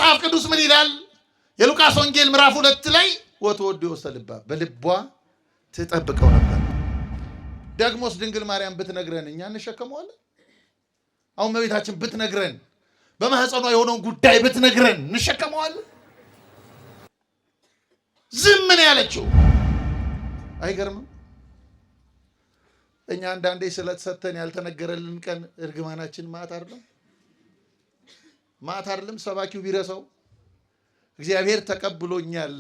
መጽሐፍ ቅዱስ ምን ይላል? የሉቃስ ወንጌል ምዕራፍ 2 ላይ ወትወድዮ ውስተ ልባ በልቧ ትጠብቀው ነበር። ደግሞስ ድንግል ማርያም ብትነግረን እኛ እንሸከመዋለን? አሁን እመቤታችን ብትነግረን በማህፀኗ የሆነውን ጉዳይ ብትነግረን እንሸከመዋለን? ዝም ምን ያለችው አይገርምም? እኛ አንዳንዴ ስለተሰተን ያልተነገረልን ቀን እርግማናችን ማት አይደለም ሰባኪው ቢረሳው እግዚአብሔር ተቀብሎኛል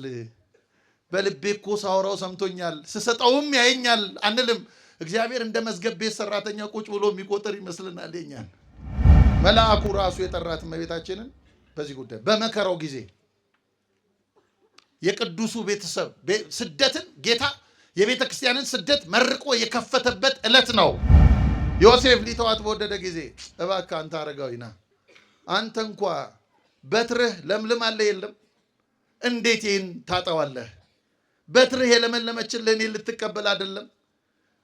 በልቤ እኮ ሳወራው ሰምቶኛል ስሰጠውም ያየኛል አንልም። እግዚአብሔር እንደ መዝገብ ቤት ሰራተኛ ቁጭ ብሎ የሚቆጥር ይመስልናል። የኛን መልአኩ ራሱ የጠራት እመቤታችንን በዚህ ጉዳይ በመከራው ጊዜ የቅዱሱ ቤተሰብ ስደትን ጌታ የቤተ ክርስቲያንን ስደት መርቆ የከፈተበት ዕለት ነው። ዮሴፍ ሊተዋት በወደደ ጊዜ እባክህ አንተ አረጋዊና አንተ እንኳ በትርህ ለምልም አለ የለም እንዴት ይህን ታጠዋለህ? በትርህ የለመለመችልህ እኔን ልትቀበል አይደለም?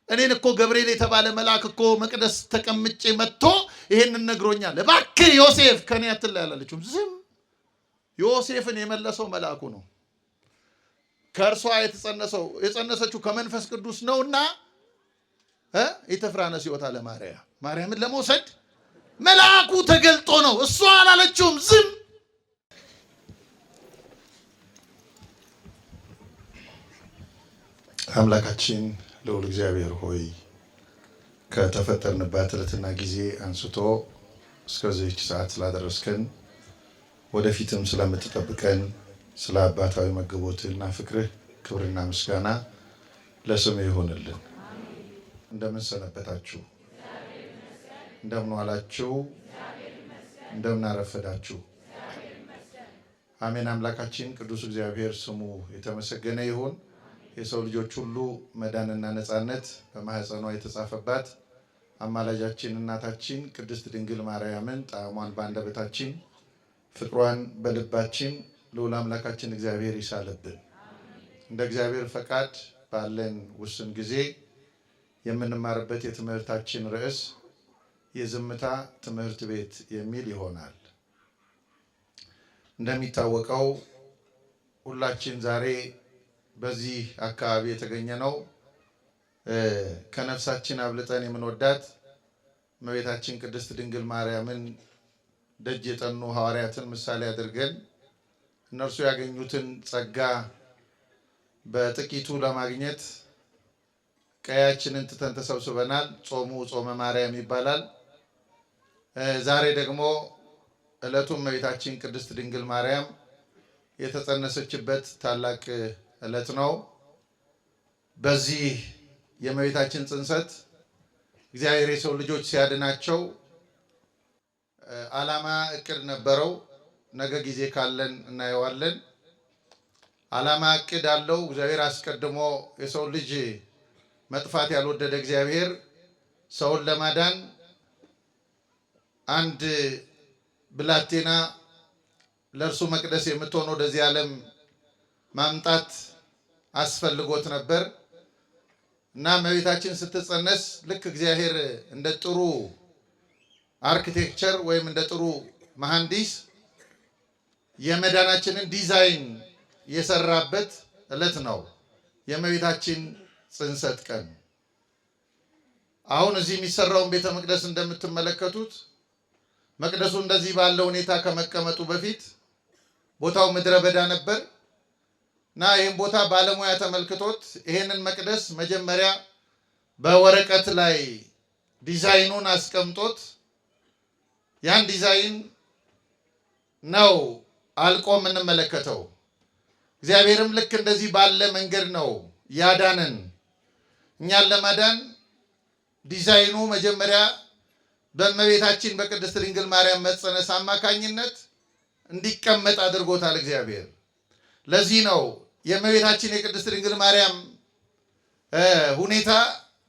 እኔን እኮ ገብርኤል የተባለ መልአክ እኮ መቅደስ ተቀምጬ መጥቶ ይሄንን ነግሮኛል። እባክህ ዮሴፍ ከኔ አትለይ አላለችውም። ዝም ዮሴፍን የመለሰው መልአኩ ነው። ከእርሷ የጸነሰችው ከመንፈስ ቅዱስ ነውና ኢትፍራነስ ሕይወታ ለማርያም ማርያምን ለመውሰድ መልአኩ ተገልጦ ነው። እሷ አላለችውም። ዝም አምላካችን ልዑል እግዚአብሔር ሆይ ከተፈጠርንባት ዕለትና ጊዜ አንስቶ እስከዚህች ሰዓት ስላደረስከን ወደፊትም ስለምትጠብቀን ስለ አባታዊ መግቦትና ፍቅርህ ክብርና ምስጋና ለስም ይሁንልን። እንደምን ሰነበታችሁ? እንደምን ዋላችሁ? እንደምን አረፈዳችሁ? አሜን። አምላካችን ቅዱስ እግዚአብሔር ስሙ የተመሰገነ ይሁን። የሰው ልጆች ሁሉ መዳንና ነጻነት በማህፀኗ የተጻፈባት አማላጃችን እናታችን ቅድስት ድንግል ማርያምን ጣዕሟን በአንደበታችን ፍቅሯን በልባችን ልዑል አምላካችን እግዚአብሔር ይሳልብን። እንደ እግዚአብሔር ፈቃድ ባለን ውስን ጊዜ የምንማርበት የትምህርታችን ርዕስ የዝምታ ትምህርት ቤት የሚል ይሆናል። እንደሚታወቀው ሁላችን ዛሬ በዚህ አካባቢ የተገኘ ነው ከነፍሳችን አብልጠን የምንወዳት እመቤታችን ቅድስት ድንግል ማርያምን ደጅ የጠኑ ሐዋርያትን ምሳሌ አድርገን እነርሱ ያገኙትን ጸጋ በጥቂቱ ለማግኘት ቀያችንን ትተን ተሰብስበናል። ጾሙ ጾመ ማርያም ይባላል። ዛሬ ደግሞ ዕለቱ እመቤታችን ቅድስት ድንግል ማርያም የተጸነሰችበት ታላቅ ዕለት ነው። በዚህ የእመቤታችን ጽንሰት እግዚአብሔር የሰው ልጆች ሲያድናቸው ዓላማ እቅድ ነበረው። ነገ ጊዜ ካለን እናየዋለን። ዓላማ እቅድ አለው እግዚአብሔር። አስቀድሞ የሰው ልጅ መጥፋት ያልወደደ እግዚአብሔር ሰውን ለማዳን አንድ ብላቴና ለእርሱ መቅደስ የምትሆን ወደዚህ ዓለም ማምጣት አስፈልጎት ነበር እና እመቤታችን ስትጸነስ ልክ እግዚአብሔር እንደ ጥሩ አርኪቴክቸር ወይም እንደ ጥሩ መሐንዲስ የመዳናችንን ዲዛይን የሰራበት ዕለት ነው የእመቤታችን ጽንሰት ቀን። አሁን እዚህ የሚሰራውን ቤተ መቅደስ እንደምትመለከቱት መቅደሱ እንደዚህ ባለው ሁኔታ ከመቀመጡ በፊት ቦታው ምድረ በዳ ነበር እና ይህን ቦታ ባለሙያ ተመልክቶት ይሄንን መቅደስ መጀመሪያ በወረቀት ላይ ዲዛይኑን አስቀምጦት ያን ዲዛይን ነው አልቆ የምንመለከተው። እግዚአብሔርም ልክ እንደዚህ ባለ መንገድ ነው ያዳነን። እኛን ለማዳን ዲዛይኑ መጀመሪያ በእመቤታችን በቅድስት ድንግል ማርያም መጸነስ አማካኝነት እንዲቀመጥ አድርጎታል እግዚአብሔር። ለዚህ ነው የእመቤታችን የቅድስት ድንግል ማርያም ሁኔታ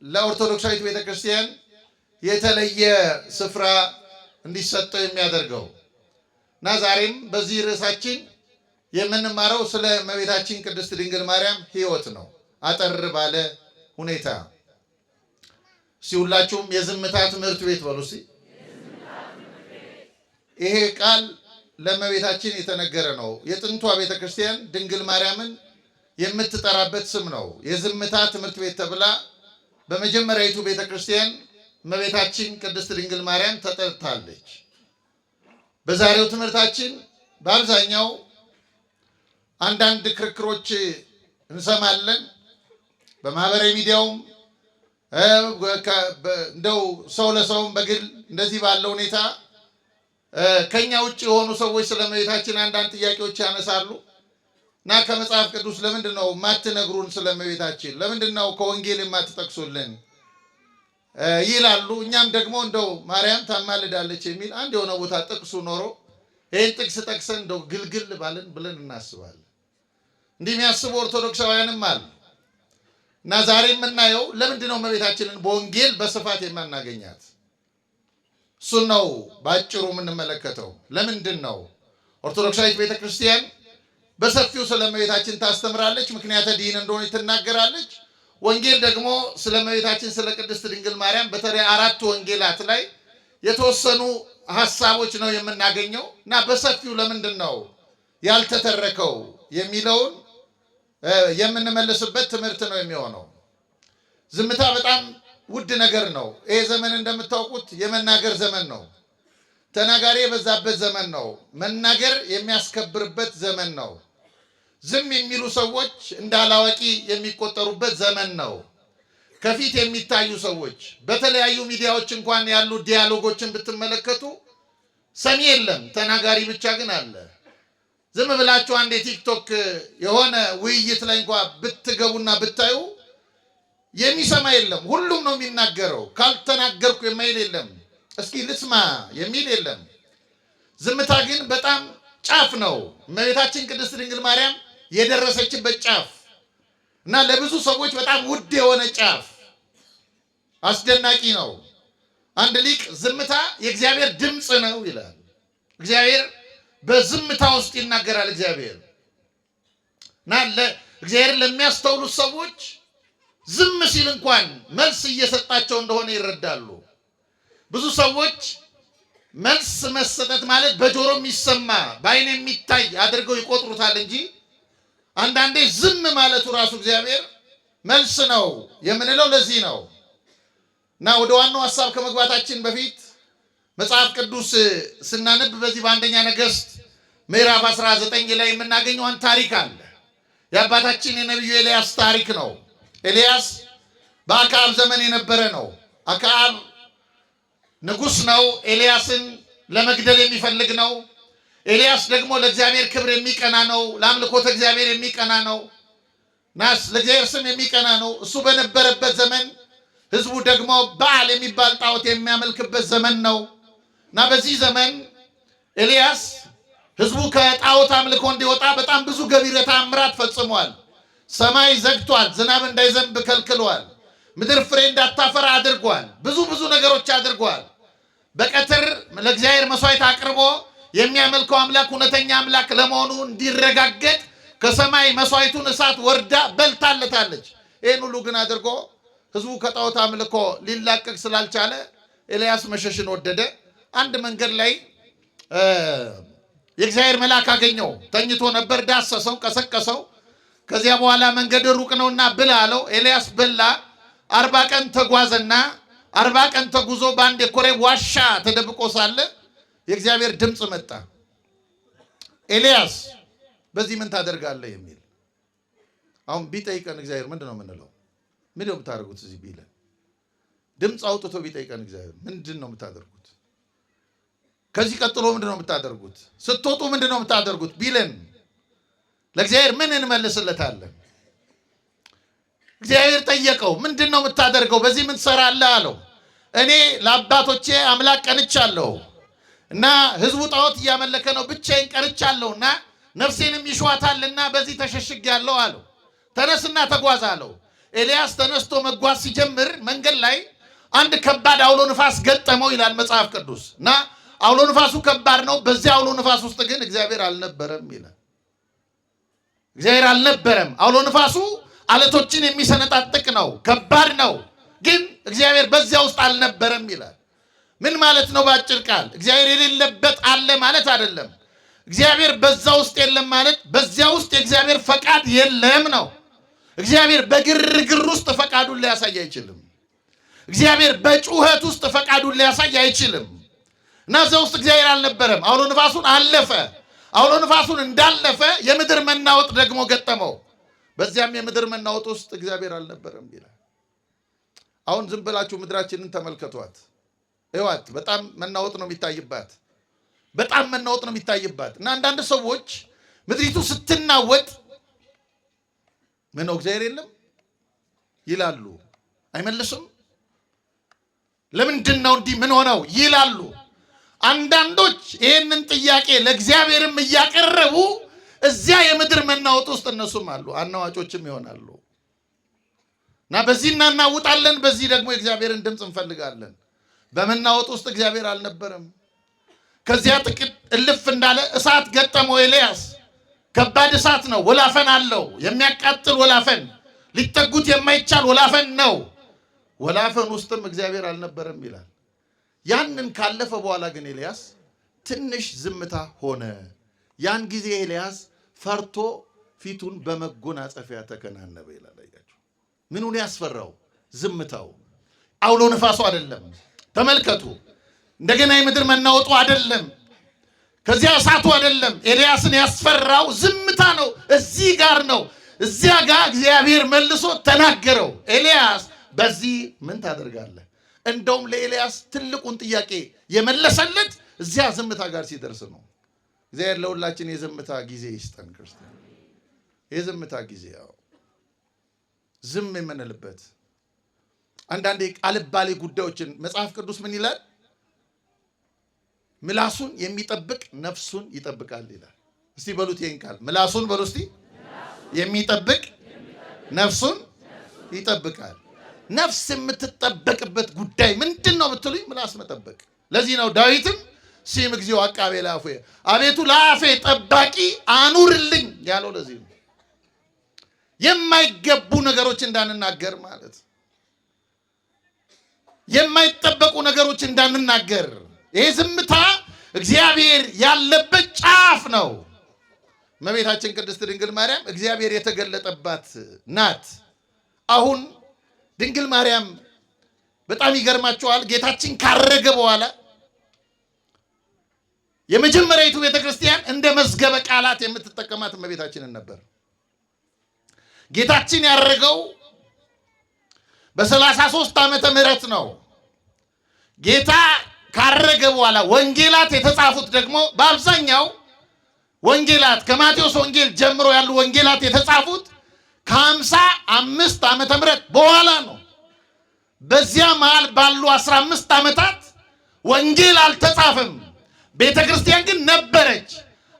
ለኦርቶዶክሳዊት ቤተክርስቲያን የተለየ ስፍራ እንዲሰጠው የሚያደርገው እና ዛሬም በዚህ ርዕሳችን የምንማረው ስለ እመቤታችን ቅድስት ድንግል ማርያም ሕይወት ነው። አጠር ባለ ሁኔታ ሁላችሁም የዝምታ ትምህርት ቤት በሉ እስቲ። ይሄ ቃል ለእመቤታችን የተነገረ ነው። የጥንቷ ቤተክርስቲያን ድንግል ማርያምን የምትጠራበት ስም ነው። የዝምታ ትምህርት ቤት ተብላ በመጀመሪያዊቱ ቤተክርስቲያን እመቤታችን ቅድስት ድንግል ማርያም ተጠርታለች። በዛሬው ትምህርታችን በአብዛኛው አንዳንድ ክርክሮች እንሰማለን። በማህበራዊ ሚዲያውም እንደው ሰው ለሰውም በግል እንደዚህ ባለው ሁኔታ ከኛ ውጭ የሆኑ ሰዎች ስለ እመቤታችን አንዳንድ ጥያቄዎች ያነሳሉ እና ከመጽሐፍ ቅዱስ ለምንድን ነው የማትነግሩን? ስለ እመቤታችን ለምንድን ነው ከወንጌል የማትጠቅሱልን ይላሉ። እኛም ደግሞ እንደው ማርያም ታማልዳለች የሚል አንድ የሆነ ቦታ ጥቅሱ ኖሮ ይህን ጥቅስ ጠቅሰን እንደው ግልግል ባልን ብለን እናስባለን። እንዲህ የሚያስቡ ኦርቶዶክሳውያንም አሉ እና ዛሬ የምናየው ለምንድን ነው እመቤታችንን በወንጌል በስፋት የማናገኛት? እሱን ነው በአጭሩ የምንመለከተው። ለምንድን ነው ኦርቶዶክሳዊት ቤተክርስቲያን በሰፊው ስለ እመቤታችን ታስተምራለች፣ ምክንያተ ድኅነት እንደሆነ ትናገራለች። ወንጌል ደግሞ ስለ እመቤታችን ስለ ቅድስት ድንግል ማርያም በተለይ 4 ወንጌላት ላይ የተወሰኑ ሐሳቦች ነው የምናገኘው እና በሰፊው ለምንድን ነው ያልተተረከው የሚለውን የምንመልስበት ትምህርት ነው የሚሆነው። ዝምታ በጣም ውድ ነገር ነው። ይሄ ዘመን እንደምታውቁት የመናገር ዘመን ነው። ተናጋሪ የበዛበት ዘመን ነው። መናገር የሚያስከብርበት ዘመን ነው። ዝም የሚሉ ሰዎች እንዳላዋቂ የሚቆጠሩበት ዘመን ነው። ከፊት የሚታዩ ሰዎች በተለያዩ ሚዲያዎች እንኳን ያሉ ዲያሎጎችን ብትመለከቱ ሰሚ የለም፣ ተናጋሪ ብቻ ግን አለ። ዝም ብላችሁ አንድ የቲክቶክ የሆነ ውይይት ላይ እንኳን ብትገቡና ብታዩ የሚሰማ የለም፣ ሁሉም ነው የሚናገረው። ካልተናገርኩ የማይል የለም፣ እስኪ ልስማ የሚል የለም። ዝምታ ግን በጣም ጫፍ ነው። እመቤታችን ቅድስት ድንግል ማርያም የደረሰችበት ጫፍ እና ለብዙ ሰዎች በጣም ውድ የሆነ ጫፍ አስደናቂ ነው። አንድ ሊቅ ዝምታ የእግዚአብሔር ድምፅ ነው ይላል። እግዚአብሔር በዝምታ ውስጥ ይናገራል። እግዚአብሔር እና እግዚአብሔር ለሚያስተውሉት ሰዎች ዝም ሲል እንኳን መልስ እየሰጣቸው እንደሆነ ይረዳሉ። ብዙ ሰዎች መልስ መሰጠት ማለት በጆሮ የሚሰማ በአይን የሚታይ አድርገው ይቆጥሩታል እንጂ አንዳንዴ ዝም ማለቱ ራሱ እግዚአብሔር መልስ ነው የምንለው ለዚህ ነው። እና ወደ ዋናው ሐሳብ ከመግባታችን በፊት መጽሐፍ ቅዱስ ስናነብ በዚህ በአንደኛ ነገሥት ምዕራፍ 19 ላይ የምናገኘው አንድ ታሪክ አለ። የአባታችን የነቢዩ ኤልያስ ታሪክ ነው። ኤልያስ በአክዓብ ዘመን የነበረ ነው። አክዓብ ንጉሥ ነው። ኤልያስን ለመግደል የሚፈልግ ነው። ኤልያስ ደግሞ ለእግዚአብሔር ክብር የሚቀና ነው። ለአምልኮተ እግዚአብሔር የሚቀና ነው። ናስ ለእግዚአብሔር ስም የሚቀና ነው። እሱ በነበረበት ዘመን ህዝቡ ደግሞ በዓል የሚባል ጣዖት የሚያመልክበት ዘመን ነው እና በዚህ ዘመን ኤልያስ ህዝቡ ከጣዖት አምልኮ እንዲወጣ በጣም ብዙ ገቢረ ተአምራት ፈጽሟል። ሰማይ ዘግቷል፣ ዝናብ እንዳይዘንብ ከልክሏል፣ ምድር ፍሬ እንዳታፈራ አድርጓል። ብዙ ነገሮች አድርጓል። በቀትር ለእግዚአብሔር መስዋዕት አቅርቦ የሚያመልከው አምላክ እውነተኛ አምላክ ለመሆኑ እንዲረጋገጥ ከሰማይ መስዋዕቱን እሳት ወርዳ በልታለታለች። ይህን ሁሉ ግን አድርጎ ህዝቡ ከጣዖት አምልኮ ሊላቀቅ ስላልቻለ ኤልያስ መሸሽን ወደደ። አንድ መንገድ ላይ የእግዚአብሔር መልአክ አገኘው። ተኝቶ ነበር። ዳሰሰው፣ ቀሰቀሰው። ከዚያ በኋላ መንገድ ሩቅ ነውና ብላ አለው። ኤልያስ በላ። 40 ቀን ተጓዘና 40 ቀን ተጉዞ በአንድ የኮሬብ ዋሻ ተደብቆ ሳለ የእግዚአብሔር ድምፅ መጣ። ኤልያስ በዚህ ምን ታደርጋለህ የሚል። አሁን ቢጠይቀን እግዚአብሔር ምንድን ነው የምንለው? ምንድን ነው የምታደርጉት? እዚህ ቢለን ድምፅ አውጥቶ ቢጠይቀን እግዚአብሔር ምንድን ነው የምታደርጉት? ከዚህ ቀጥሎ ምንድን ነው የምታደርጉት? ስትወጡ ምንድን ነው የምታደርጉት ቢለን ለእግዚአብሔር ምን እንመልስለታለን? እግዚአብሔር ጠየቀው፣ ምንድን ነው የምታደርገው? በዚህ ምን ትሰራለህ አለው። እኔ ለአባቶቼ አምላክ ቀንቻለሁ እና ህዝቡ ጣዖት እያመለከ ነው፣ ብቻዬን ቀርቻለሁና ነፍሴንም ይሸዋታልና በዚህ ተሸሽጌያለሁ አለው። ተነስና ተጓዝ አለው። ኤልያስ ተነስቶ መጓዝ ሲጀምር መንገድ ላይ አንድ ከባድ አውሎ ንፋስ ገጠመው ይላል መጽሐፍ ቅዱስ። እና አውሎ ንፋሱ ከባድ ነው። በዚህ አውሎ ንፋስ ውስጥ ግን እግዚአብሔር አልነበረም ይላል። እግዚአብሔር አልነበረም። አውሎ ንፋሱ አለቶችን የሚሰነጣጥቅ ነው፣ ከባድ ነው። ግን እግዚአብሔር በዚያ ውስጥ አልነበረም ይላል። ምን ማለት ነው? በአጭር ቃል እግዚአብሔር የሌለበት አለ ማለት አይደለም። እግዚአብሔር በዛ ውስጥ የለም ማለት በዚያ ውስጥ የእግዚአብሔር ፈቃድ የለም ነው። እግዚአብሔር በግርግር ውስጥ ፈቃዱን ሊያሳይ አይችልም። እግዚአብሔር በጩኸት ውስጥ ፈቃዱን ሊያሳይ አይችልም። እና እዛ ውስጥ እግዚአብሔር አልነበረም። አውሎ ንፋሱን አለፈ። አውሎ ንፋሱን እንዳለፈ የምድር መናወጥ ደግሞ ገጠመው። በዚያም የምድር መናወጥ ውስጥ እግዚአብሔር አልነበረም ይላል። አሁን ዝም ብላችሁ ምድራችንን ተመልከቷት፣ እዩዋት። በጣም መናወጥ ነው የሚታይባት። በጣም መናወጥ ነው የሚታይባት። እና አንዳንድ ሰዎች ምድሪቱ ስትናወጥ ምን ነው እግዚአብሔር የለም ይላሉ። አይመልሱም። ለምንድን ነው እንዲህ ምን ሆነው ይላሉ። አንዳንዶች ይህንን ጥያቄ ለእግዚአብሔርም እያቀረቡ እዚያ የምድር መናወጥ ውስጥ እነሱም አሉ፣ አናዋጮችም ይሆናሉ። እና በዚህ እናናውጣለን፣ በዚህ ደግሞ የእግዚአብሔርን ድምፅ እንፈልጋለን። በመናወጥ ውስጥ እግዚአብሔር አልነበረም። ከዚያ ጥቂት እልፍ እንዳለ እሳት ገጠመው ኤልያስ። ከባድ እሳት ነው፣ ወላፈን አለው፣ የሚያቃጥል ወላፈን፣ ሊጠጉት የማይቻል ወላፈን ነው። ወላፈን ውስጥም እግዚአብሔር አልነበረም ይላል። ያንን ካለፈ በኋላ ግን ኤልያስ ትንሽ ዝምታ ሆነ። ያን ጊዜ ኤልያስ ፈርቶ ፊቱን በመጎናጸፊያ ተከናነበ ይላል። አያችሁ፣ ምኑን ያስፈራው? ዝምታው። አውሎ ነፋሱ አይደለም። ተመልከቱ። እንደገና የምድር መናወጡ አይደለም። ከዚያ እሳቱ አይደለም። ኤልያስን ያስፈራው ዝምታ ነው። እዚህ ጋር ነው። እዚያ ጋር እግዚአብሔር መልሶ ተናገረው። ኤልያስ በዚህ ምን ታደርጋለህ? እንደውም ለኤልያስ ትልቁን ጥያቄ የመለሰለት እዚያ ዝምታ ጋር ሲደርስ ነው። እግዚአብሔር ለሁላችን የዝምታ ጊዜ ይስጠን። ክርስቲያን የዝምታ ጊዜ ያው ዝም የምንልበት አንዳንዴ አልባሌ ጉዳዮችን መጽሐፍ ቅዱስ ምን ይላል? ምላሱን የሚጠብቅ ነፍሱን ይጠብቃል ይላል። እስቲ በሉት ይሄን ቃል ምላሱን በሉ እስቲ። የሚጠብቅ ነፍሱን ይጠብቃል። ነፍስ የምትጠበቅበት ጉዳይ ምንድን ነው ብትሉኝ፣ ምላስ መጠበቅ። ለዚህ ነው ዳዊትም ሲም እግዚኦ አቃቤ ለአፌ፣ አቤቱ ለአፌ ጠባቂ አኑርልኝ ያለው። ለዚህ ነው የማይገቡ ነገሮች እንዳንናገር ማለት፣ የማይጠበቁ ነገሮች እንዳንናገር። ይሄ ዝምታ እግዚአብሔር ያለበት ጫፍ ነው። እመቤታችን ቅድስት ድንግል ማርያም እግዚአብሔር የተገለጠባት ናት። አሁን ድንግል ማርያም በጣም ይገርማቸዋል። ጌታችን ካረገ በኋላ የመጀመሪያዊቱ ቤተክርስቲያን እንደ መዝገበ ቃላት የምትጠቀማት እመቤታችንን ነበር። ጌታችን ያረገው በ33 ዓመተ ምህረት ነው። ጌታ ካረገ በኋላ ወንጌላት የተጻፉት ደግሞ በአብዛኛው ወንጌላት ከማቴዎስ ወንጌል ጀምሮ ያሉ ወንጌላት የተጻፉት ከ55 ዓመተ ምህረት በኋላ ነው። በዚያ መሃል ባሉ 15 ዓመታት ወንጌል አልተጻፈም። ቤተ ክርስቲያን ግን ነበረች።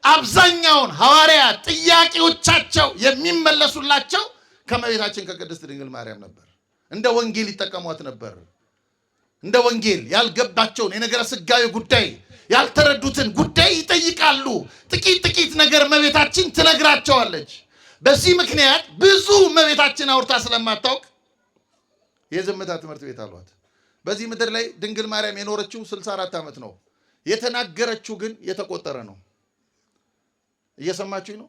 አብዛኛውን ሐዋርያት ጥያቄዎቻቸው የሚመለሱላቸው ከእመቤታችን ከቅድስት ድንግል ማርያም ነበር። እንደ ወንጌል ይጠቀሟት ነበር። እንደ ወንጌል ያልገባቸውን የነገረ ሥጋዌ ጉዳይ ያልተረዱትን ጉዳይ ይጠይቃሉ። ጥቂት ነገር እመቤታችን ትነግራቸዋለች። በዚህ ምክንያት ብዙ እመቤታችን አውርታ ስለማታውቅ የዝምታ ትምህርት ቤት አሏት። በዚህ ምድር ላይ ድንግል ማርያም የኖረችው 64 ዓመት ነው። የተናገረችው ግን የተቆጠረ ነው። እየሰማችሁኝ ነው?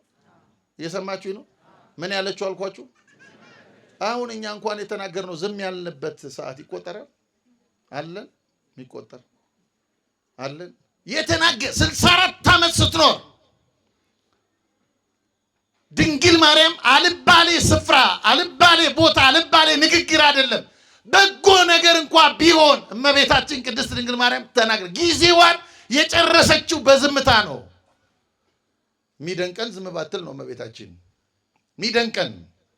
እየሰማችሁኝ ነው? ምን ያለችው አልኳችሁ? አሁን እኛ እንኳን የተናገርነው ዝም ያልንበት ሰዓት ይቆጠራል? አለን የሚቆጠር አለን። የተናገረ 64 ዓመት ስትኖር ድንግል ማርያም አልባሌ ስፍራ፣ አልባሌ ቦታ፣ አልባሌ ንግግር አይደለም በጎ ነገር እንኳን ቢሆን እመቤታችን ቅድስት ድንግል ማርያም ተናገረ። ጊዜዋን የጨረሰችው በዝምታ ነው። ሚደንቀን ዝም ባትል ነው እመቤታችን።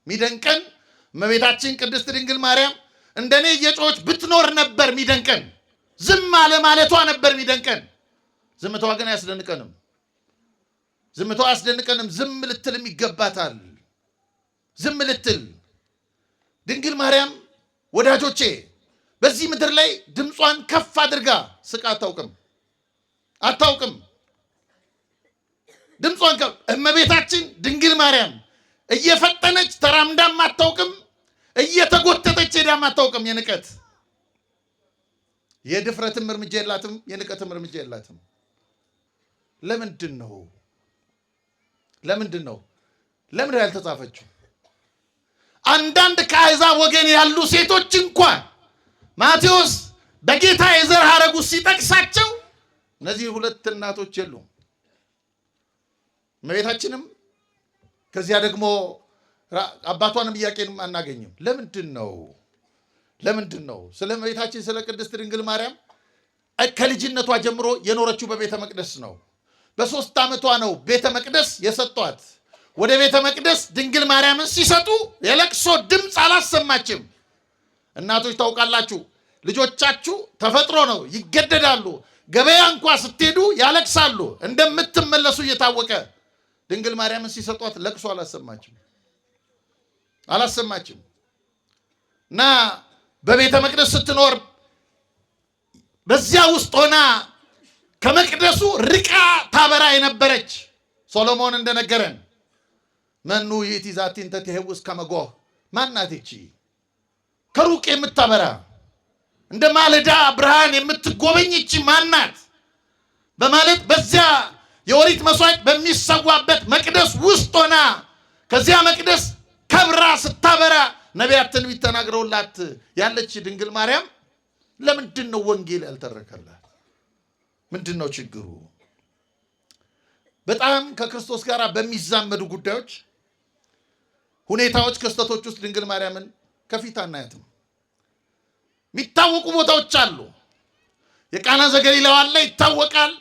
ሚደንቀን እመቤታችን ቅድስት ድንግል ማርያም እንደኔ እየጮች ብትኖር ነበር ሚደንቀን። ዝም አለ ማለቷ ነበር ሚደንቀን። ዝምታዋ ግን አያስደንቀንም። ዝምታዋ አያስደንቀንም። ዝም ልትልም ይገባታል። ዝም ልትል ድንግል ማርያም ወዳጆቼ በዚህ ምድር ላይ ድምጿን ከፍ አድርጋ ስቃ አታውቅም። ድምጿን ከፍ እመቤታችን ድንግል ማርያም እየፈጠነች ተራምዳም አታውቅም፣ እየተጎተተች ሄዳም አታውቅም። የድፍረትም እርምጃ የላትም፣ የንቀትም እርምጃ የላትም። ለምንድን ነው ለምንድን ነው ያልተጻፈችው? አንዳንድ ከአሕዛብ ወገን ያሉ ሴቶች እንኳን ማቴዎስ በጌታ የዘር ሐረግ ውስጥ ሲጠቅሳቸው እነዚህ ሁለት እናቶች የሉም። እመቤታችንም ከዚያ ደግሞ አባቷንም ኢያቄንም አናገኝም። ለምንድን ነው ስለ እመቤታችን ስለ ቅድስት ድንግል ማርያም ከልጅነቷ ጀምሮ የኖረችው በቤተ መቅደስ ነው። በ3 ዓመቷ ነው ቤተ መቅደስ የሰጧት። ወደ ቤተ መቅደስ ድንግል ማርያምን ሲሰጡ የለቅሶ ድምፅ አላሰማችም። እናቶች ታውቃላችሁ፣ ልጆቻችሁ ተፈጥሮ ነው፣ ይገደዳሉ። ገበያ እንኳ ስትሄዱ ያለቅሳሉ እንደምትመለሱ እየታወቀ ድንግል ማርያምን ሲሰጧት ለቅሶ አላሰማችም። እና በቤተ መቅደስ ስትኖር በዚያ ውስጥ ሆና ከመቅደሱ ርቃ ታበራ የነበረች ሶሎሞን እንደነገረን መኑ ይእቲ ዛቲ እንተ ትሄውስ ከመ ጎህ፣ ማናት ይቺ ከሩቅ የምታበራ እንደ ማለዳ ብርሃን የምትጎበኝ ይቺ ማናት በማለት በዚያ የኦሪት መስዋዕት በሚሰዋበት መቅደስ ውስጥ ሆና ከዚያ መቅደስ ከብራ ስታበራ ነቢያት ትንቢት ተናግረውላት ያለች ድንግል ማርያም ለምንድን ነው ወንጌል ያልተረከላት? ምንድን ነው ችግሩ? በጣም ከክርስቶስ ጋር በሚዛመዱ ጉዳዮች፣ ሁኔታዎች፣ ክስተቶች ውስጥ ድንግል ማርያምን ከፊት አናያትም። የሚታወቁ ቦታዎች አሉ። የቃና ዘገሊላው አለ፣ ይታወቃል።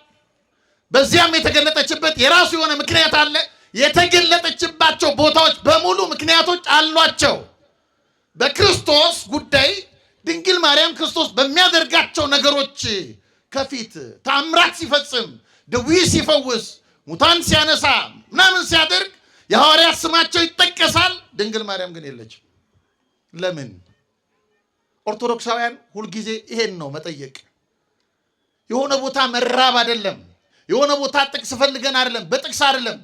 በዚያም የተገለጠችበት የራሱ የሆነ ምክንያት አለ። የተገለጠችባቸው ቦታዎች በሙሉ ምክንያቶች አሏቸው። በክርስቶስ ጉዳይ ድንግል ማርያም ክርስቶስ በሚያደርጋቸው ነገሮች ከፊት ተአምራት ሲፈጽም፣ ድዊ ሲፈውስ፣ ሙታን ሲያነሳ ምናምን ሲያደርግ የሐዋርያት ስማቸው ይጠቀሳል። ድንግል ማርያም ግን የለችም። ለምን? ኦርቶዶክሳውያን ሁልጊዜ ይሄን ነው መጠየቅ። የሆነ ቦታ መራብ አይደለም፣ የሆነ ቦታ ጥቅስ ፈልገን አይደለም፣ በጥቅስ አይደለም።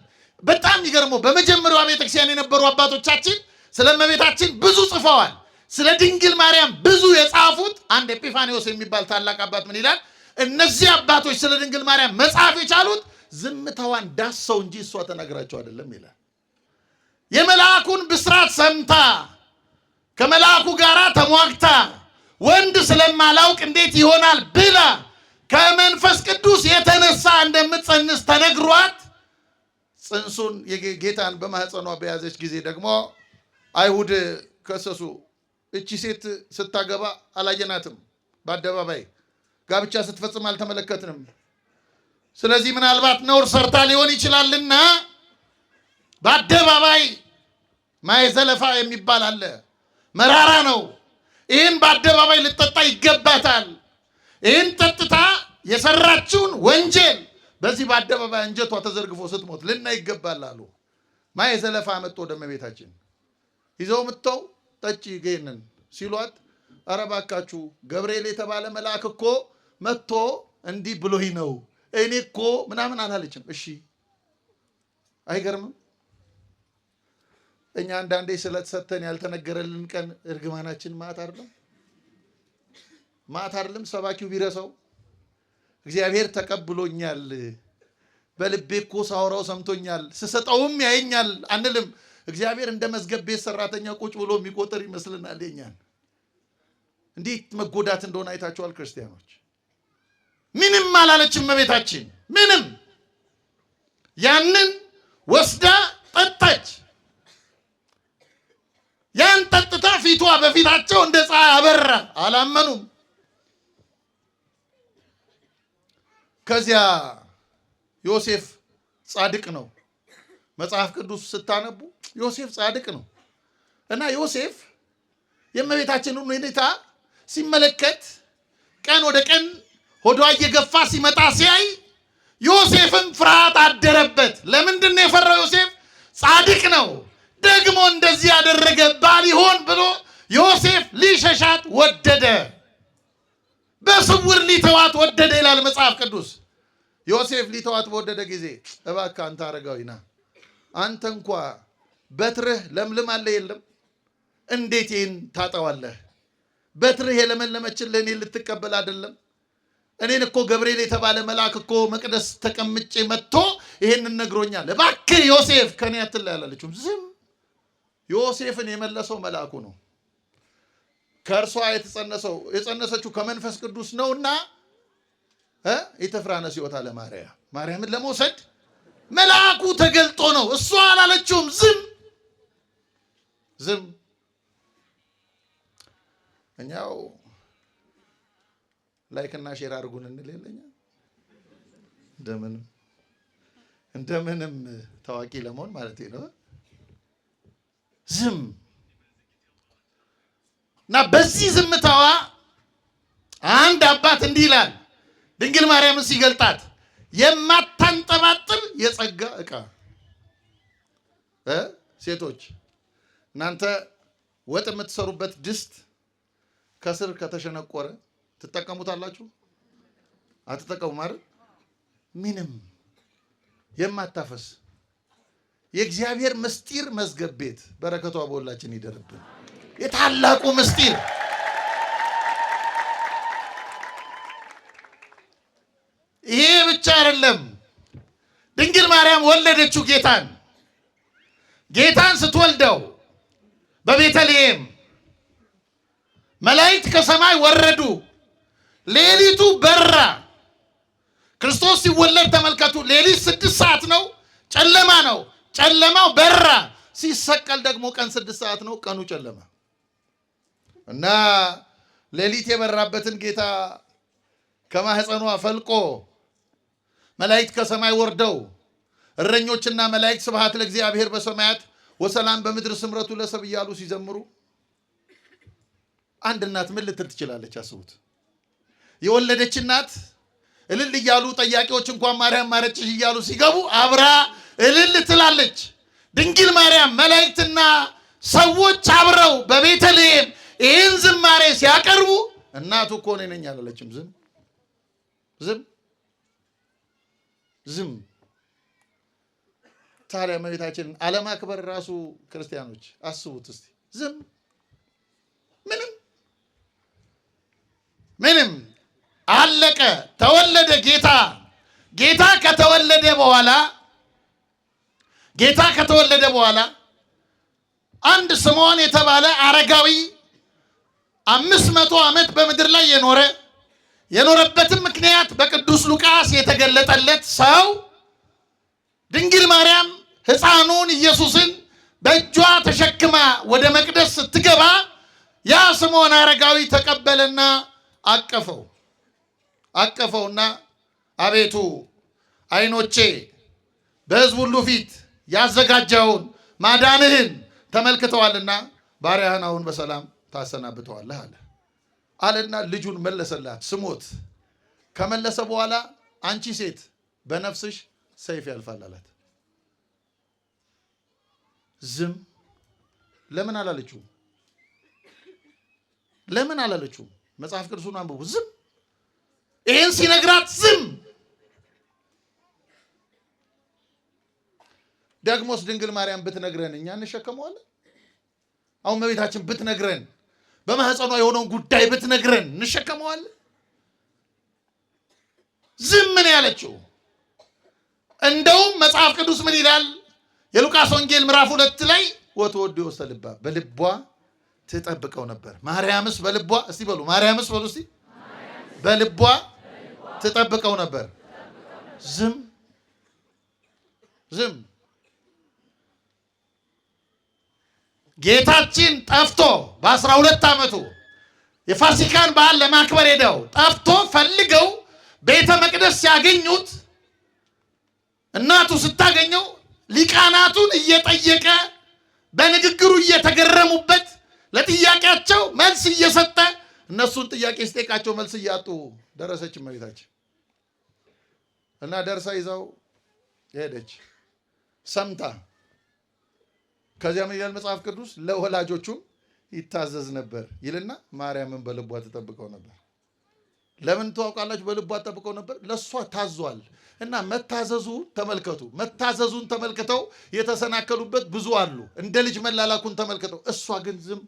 በጣም ይገርመው በመጀመሪያው ቤተክርስቲያን የነበሩ አባቶቻችን ስለ እመቤታችን ብዙ ጽፈዋል። ስለ ድንግል ማርያም ብዙ የጻፉት አንድ ኤጲፋኒዎስ የሚባል ታላቅ አባት ምን ይላል? እነዚህ አባቶች ስለ ድንግል ማርያም መጻፍ የቻሉት ዝምታዋን ዳሰው እንጂ እሷ ተናግራቸው አይደለም ይላል። የመልአኩን ብስራት ሰምታ ከመልአኩ ጋር ተሟግታ ወንድ ስለማላውቅ እንዴት ይሆናል ብላ ከመንፈስ ቅዱስ የተነሳ እንደምትጸንስ ተነግሯት ጽንሱን ጌታን በማህፀኗ በያዘች ጊዜ ደግሞ አይሁድ ከሰሱ። እቺ ሴት ስታገባ አላየናትም፣ በአደባባይ ጋብቻ ስትፈጽም አልተመለከትንም። ስለዚህ ምናልባት ነውር ሰርታ ሊሆን ይችላልና በአደባባይ ማየ ዘለፋ የሚባል አለ፣ መራራ ነው። ይህን በአደባባይ ልጠጣ ይገባታል። ይህን ጠጥታ የሰራችውን ወንጀል በዚህ በአደባባይ እንጀቷ ተዘርግፎ ስትሞት ልናይ ይገባል አሉ። ማየ ዘለፋ መጥቶ ወደ እመቤታችን ይዘው መጥተው ጠጪ ገይነን ሲሏት፣ ኧረ እባካችሁ ገብርኤል የተባለ መልአክ እኮ መጥቶ እንዲህ ብሎኝ ነው እኔ እኮ ምናምን አላለችም። እሺ አይገርምም? እኛ አንዳንዴ ስለተሰተን ያልተነገረልን ቀን እርግማናችን ማት አይደለም ሰባኪው ቢረሳው እግዚአብሔር ተቀብሎኛል፣ በልቤ እኮ ሳወራው ሰምቶኛል፣ ስሰጠውም ያየኛል አንልም። እግዚአብሔር እንደ መዝገብ ቤት ሰራተኛ ቁጭ ብሎ የሚቆጥር ይመስልናል። የኛን እንዴት መጎዳት እንደሆነ አይታችኋል ክርስቲያኖች። ምንም አላለችም እመቤታችን፣ ምንም። ያንን ወስዳ ጠጣች። ያን ጠጥታ ፊቷ በፊታቸው እንደ ፀሐይ አበራ። አላመኑም። ከዚያ ዮሴፍ ጻድቅ ነው። መጽሐፍ ቅዱስ ስታነቡ ዮሴፍ ጻድቅ ነው እና ዮሴፍ የእመቤታችንን ሁኔታ ሲመለከት ቀን ወደ ቀን ሆዷ እየገፋ ሲመጣ ሲያይ ዮሴፍም ፍርሃት አደረበት። ለምንድን ነው የፈራው? ዮሴፍ ጻድቅ ነው። ደግሞ እንደዚህ ያደረገ ባል ይሆን ብሎ ዮሴፍ ሊሸሻት ወደደ። በስውር ሊተዋት ወደደ ይላል መጽሐፍ ቅዱስ። ዮሴፍ ሊተዋት በወደደ ጊዜ እባክህ አንተ አረጋዊ ና፣ አንተ እንኳ በትርህ ለምልም አለ የለም፣ እንዴት ይህን ታጠዋለህ? በትርህ የለመለመችልህ እኔን ልትቀበል አይደለም? እኔን እኮ ገብርኤል የተባለ መልአክ እኮ መቅደስ ተቀምጬ መጥቶ ይሄንን ነግሮኛል። እባክህ ዮሴፍ ከኔ አትለይ አላለችውም። ዝም። ዮሴፍን የመለሰው መልአኩ ነው። ከእርሷ የጸነሰችው ከመንፈስ ቅዱስ ነውና ኢተፍራነስ ይወታ ለማርያም ማርያምን ለመውሰድ መልአኩ ተገልጦ ነው። እሷ አላለችውም። ዝም። እኛው ላይክና ሼር አድርጉን እንለኛ እንደምንም ታዋቂ ለመሆን ማለት ነው። ዝም እና በዚህ ዝምታዋ አንድ አባት እንዲህ ይላል ድንግል ማርያምን ሲገልጣት የማታንጠባጥብ የጸጋ ዕቃ። ሴቶች እናንተ ወጥ የምትሰሩበት ድስት ከስር ከተሸነቆረ ትጠቀሙታላችሁ? አትጠቀሙም አይደል? ምንም የማታፈስ የእግዚአብሔር ምስጢር መዝገብ ቤት በረከቷ በሁላችን ይደርብን። የታላቁ ምስጢር ይሄ ብቻ አይደለም። ድንግል ማርያም ወለደችው ጌታን ስትወልደው በቤተልሔም መላእክት ከሰማይ ወረዱ። ሌሊቱ በራ። ክርስቶስ ሲወለድ ተመልከቱ። ሌሊት 6 ሰዓት ነው፣ ጨለማ ነው። ጨለማው በራ። ሲሰቀል ደግሞ ቀን 6 ሰዓት ነው፣ ቀኑ ጨለማ እና ሌሊት የበራበትን ጌታ ከማህፀኗ ፈልቆ መላእክት ከሰማይ ወርደው እረኞችና መላእክት ስብሐት ለእግዚአብሔር በሰማያት ወሰላም በምድር ስምረቱ ለሰብ እያሉ ሲዘምሩ አንድ እናት ምን ልትል ትችላለች? አስቡት። የወለደች እናት እልል እያሉ ጠያቂዎች እንኳን ማርያም ማረችሽ እያሉ ሲገቡ አብራ እልል ትላለች። ድንግል ማርያም መላእክትና ሰዎች አብረው በቤተልሔም ይህን ዝማሬ ሲያቀርቡ እናቱ እኮ እኔ ነኝ አላለችም። ዝም። ታዲያ እመቤታችንን አለማክበር ራሱ ክርስቲያኖች አስቡት እስቲ። ዝም። ምንም አለቀ። ተወለደ ጌታ ከተወለደ በኋላ አንድ ስምዖን የተባለ አረጋዊ 500 ዓመት በምድር ላይ የኖረበትም ምክንያት በቅዱስ ሉቃስ የተገለጠለት ሰው ድንግል ማርያም ሕፃኑን ኢየሱስን በእጇ ተሸክማ ወደ መቅደስ ስትገባ ያ ስምዖን አረጋዊ ተቀበለና አቀፈውና አቤቱ ዓይኖቼ በሕዝብ ሁሉ ፊት ያዘጋጀውን ማዳንህን ተመልክተዋልና ባሪያህን አሁን በሰላም ታሰናብተዋለህ አለና ልጁን መለሰላት። ስሞት ከመለሰ በኋላ አንቺ ሴት በነፍስሽ ሰይፍ ያልፋል አላት። ዝም። ለምን አላለችው? መጽሐፍ ቅዱሱን አንብቡ። ዝም። ይሄን ሲነግራት ዝም። ደግሞስ ድንግል ማርያም ብትነግረን እኛ እንሸከመዋለን? አሁን እመቤታችን ብትነግረን በማህፀኗ የሆነውን ጉዳይ ብትነግረን እንሸከመዋለን? ዝም ምን ያለችው? እንደውም መጽሐፍ ቅዱስ ምን ይላል? የሉቃስ ወንጌል ምዕራፍ 2 ላይ ወትወድ ውስተ ልባ በልቧ ትጠብቀው ነበር። ማርያምስ በልቧ እስቲ በሉ፣ ማርያምስ በሉ እስቲ፣ በልቧ ትጠብቀው ነበር። ዝም። ጌታችን ጠፍቶ በ12 ዓመቱ የፋሲካን በዓል ለማክበር ሄደው ጠፍቶ ፈልገው ቤተ መቅደስ ሲያገኙት እናቱ ስታገኘው ሊቃናቱን እየጠየቀ በንግግሩ እየተገረሙበት ለጥያቄያቸው መልስ እየሰጠ እነሱን ጥያቄ ሲጠይቃቸው መልስ እያጡ ደረሰች እመቤታችን እና ደርሳ ይዛው ሄደች ሰምታ። ከዚያ ምን ይላል መጽሐፍ ቅዱስ? ለወላጆቹም ይታዘዝ ነበር ይልና ማርያምን በልቧ ትጠብቀው ነበር። ለምን ታውቃላችሁ? በልቧ ትጠብቀው ነበር። ለሷ ታዟል እና መታዘዙን ተመልክተው የተሰናከሉበት ብዙ አሉ። እንደ ልጅ መላላኩን ተመልክተው፣ እሷ ግን ዝም።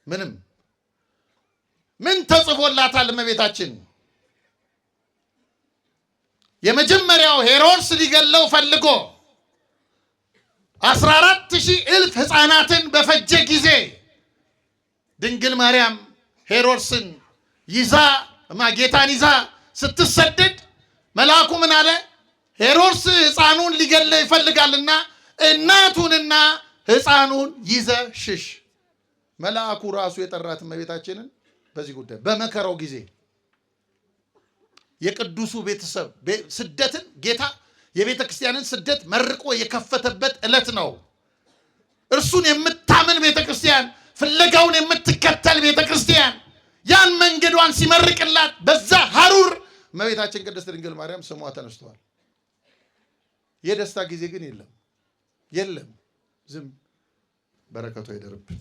ምንም ምን ተጽፎላታል እመቤታችን? የመጀመሪያው ሄሮድስ ሊገለው ፈልጎ 14,000 እልፍ ሕፃናትን በፈጀ ጊዜ ድንግል ማርያም ሄሮድስን ይዛ ጌታን ይዛ ስትሰደድ መልአኩ ምን አለ? ሄሮድስ ሕፃኑን ሊገለው ይፈልጋልና እናቱንና ሕፃኑን ይዘ ሽሽ። መልአኩ ራሱ የጠራት እመቤታችንን በዚህ ጉዳይ በመከራው ጊዜ የቅዱሱ ቤተሰብ ስደትን ጌታ የቤተ ክርስቲያንን ስደት መርቆ የከፈተበት ዕለት ነው። እርሱን የምታምን ቤተ ክርስቲያን፣ ፍለጋውን የምትከተል ቤተ ክርስቲያን ያን መንገዷን ሲመርቅላት በዛ ሐሩር እመቤታችን ቅድስት ድንግል ማርያም ስሟ ተነስቷል። የደስታ ጊዜ ግን የለም። ዝም በረከቷ ይደርብን።